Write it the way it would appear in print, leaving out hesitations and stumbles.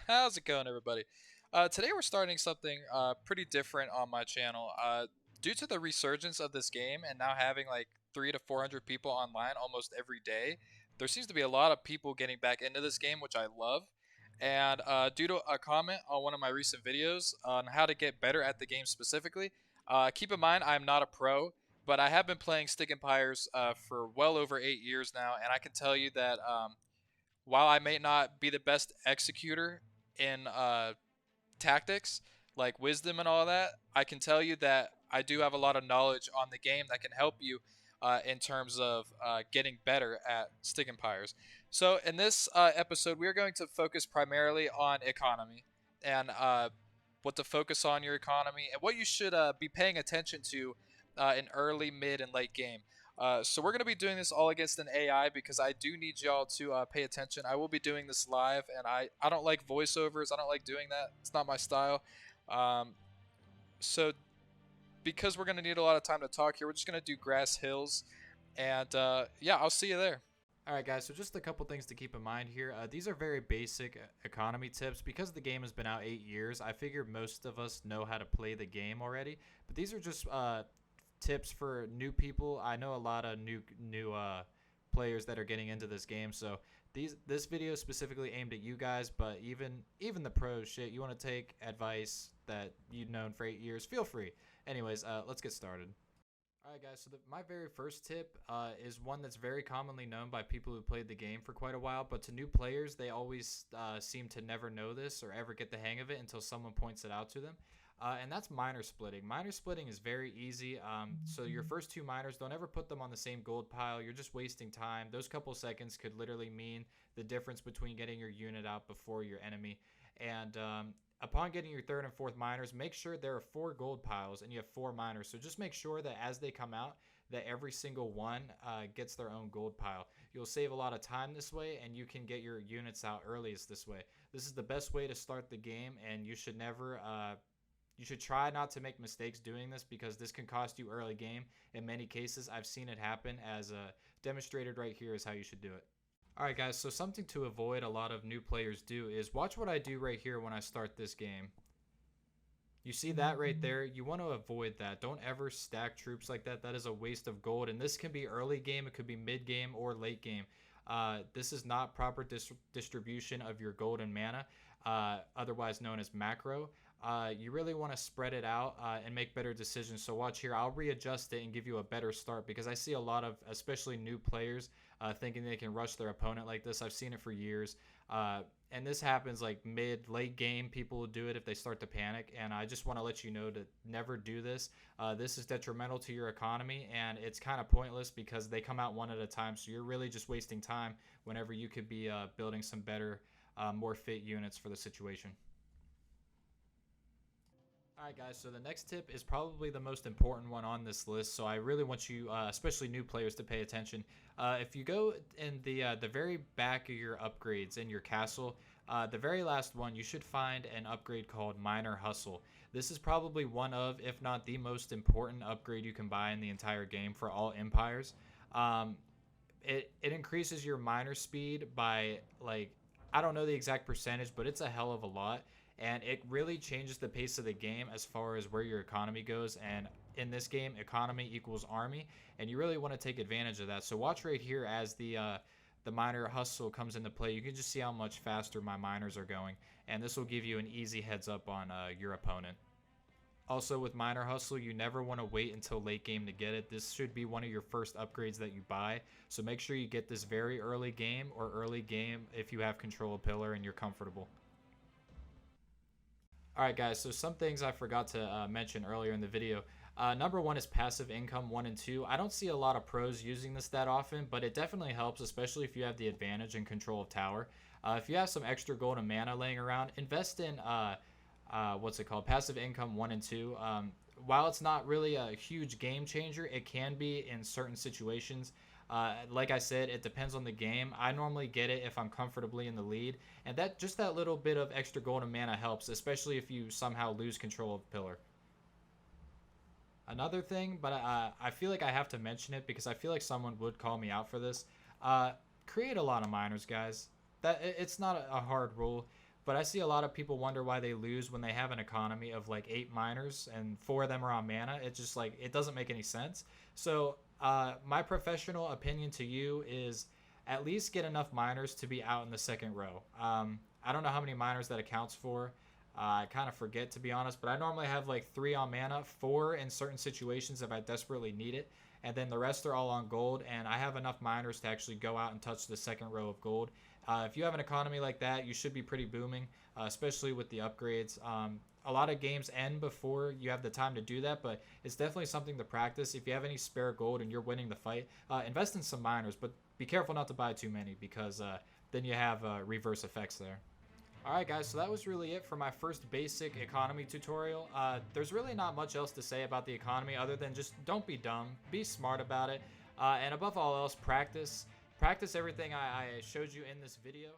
How's it going, everybody? Today we're starting something pretty different on my channel. Due to the resurgence of this game and now having like 300 to 400 people online almost every day, there seems to be a lot of people getting back into this game, which I love. And due to a comment on one of my recent videos on how to get better at the game specifically, keep in mind I'm not a pro, but I have been playing Stick Empires for well over 8 years now, and I can tell you that while I may not be the best executor in tactics, like wisdom and all that, I can tell you that I do have a lot of knowledge on the game that can help you in terms of getting better at Stick Empires. So, in this episode, we are going to focus primarily on economy and what to focus on your economy and what you should be paying attention to in early, mid, and late game. So we're going to be doing this all against an AI because I do need y'all to pay attention. I will be doing this live, and I don't like voiceovers. I don't like doing that. It's not my style. Um, so because we're going to need a lot of time to talk here, we're just going to do Grass Hills. And yeah, I'll see you there. Alright guys, so just a couple things to keep in mind here. These are very basic economy tips. Because the game has been out 8 years, I figure most of us know how to play the game already. But these are just tips for new people. I know a lot of new players that are getting into this game, so this video is specifically aimed at you guys. But even the pros, shit, you want to take advice that you've known for 8 years, feel free. Anyways, let's get started. Alright guys, so my very first tip is one that's very commonly known by people who played the game for quite a while, but to new players, they always seem to never know this or ever get the hang of it until someone points it out to them. And that's miner splitting. Miner splitting is very easy. So your first two miners, don't ever put them on the same gold pile. You're just wasting time. Those couple seconds could literally mean the difference between getting your unit out before your enemy. And upon getting your third and fourth miners, make sure there are 4 gold piles and you have 4 miners. So just make sure that as they come out, that every single one gets their own gold pile. You'll save a lot of time this way, and you can get your units out earliest this way. This is the best way to start the game, and you should never you should try not to make mistakes doing this because this can cost you early game. In many cases, I've seen it happen, as demonstrated right here is how you should do it. Alright guys, so something to avoid a lot of new players do is watch what I do right here when I start this game. You see that right there? You want to avoid that. Don't ever stack troops like that. That is a waste of gold, and this can be early game, it could be mid game, or late game. This is not proper distribution of your gold and mana, otherwise known as macro. You really want to spread it out and make better decisions. So watch here. I'll readjust it and give you a better start because I see a lot of, especially new players, thinking they can rush their opponent like this. I've seen it for years. And this happens like late game. People will do it if they start to panic. And I just want to let you know to never do this. This is detrimental to your economy, and it's kind of pointless because they come out one at a time. So you're really just wasting time whenever you could be building some better, more fit units for the situation. Alright guys, so the next tip is probably the most important one on this list, so I really want you, especially new players, to pay attention. If you go in the very back of your upgrades in your castle, the very last one, you should find an upgrade called Miner Hustle. This is probably one of, if not the most important upgrade you can buy in the entire game for all empires. Um, it increases your miner speed by, like, I don't know the exact percentage, but it's a hell of a lot, and it really changes the pace of the game as far as where your economy goes. And in this game, economy equals army, and you really want to take advantage of that. So watch right here as the miner hustle comes into play. You can just see how much faster my miners are going, and this will give you an easy heads up on your opponent. Also, with Miner Hustle, you never want to wait until late game to get it. This should be one of your first upgrades that you buy. So make sure you get this very early game, or early game if you have control of pillar and you're comfortable. Alright guys, so some things I forgot to mention earlier in the video. Number one is passive income 1 and 2. I don't see a lot of pros using this that often, but it definitely helps, especially if you have the advantage and control of tower. If you have some extra gold and mana laying around, invest in what's it called, passive income 1 and 2. While it's not really a huge game changer, it can be in certain situations. Like I said, it depends on the game. I normally get it if I'm comfortably in the lead, and that little bit of extra gold and mana helps, especially if you somehow lose control of pillar. Another thing, but I feel like I have to mention it because I feel like someone would call me out for this. Uh, Create a lot of miners, guys. It's not a hard rule, But I see a lot of people wonder why they lose when they have an economy of like 8 miners and 4 of them are on mana. It's just like it doesn't make any sense. So my professional opinion to you is at least get enough miners to be out in the second row. I don't know how many miners that accounts for. I kind of forget, to be honest, but I normally have like 3 on mana, 4 in certain situations if I desperately need it, and then the rest are all on gold, and I have enough miners to actually go out and touch the second row of gold. If you have an economy like that, you should be pretty booming, especially with the upgrades. A lot of games end before you have the time to do that, but it's definitely something to practice. If you have any spare gold and you're winning the fight, invest in some miners, but be careful not to buy too many because then you have reverse effects there. Alright guys, so that was really it for my first basic economy tutorial. There's really not much else to say about the economy other than just don't be dumb, be smart about it, and above all else, practice. Practice everything I showed you in this video.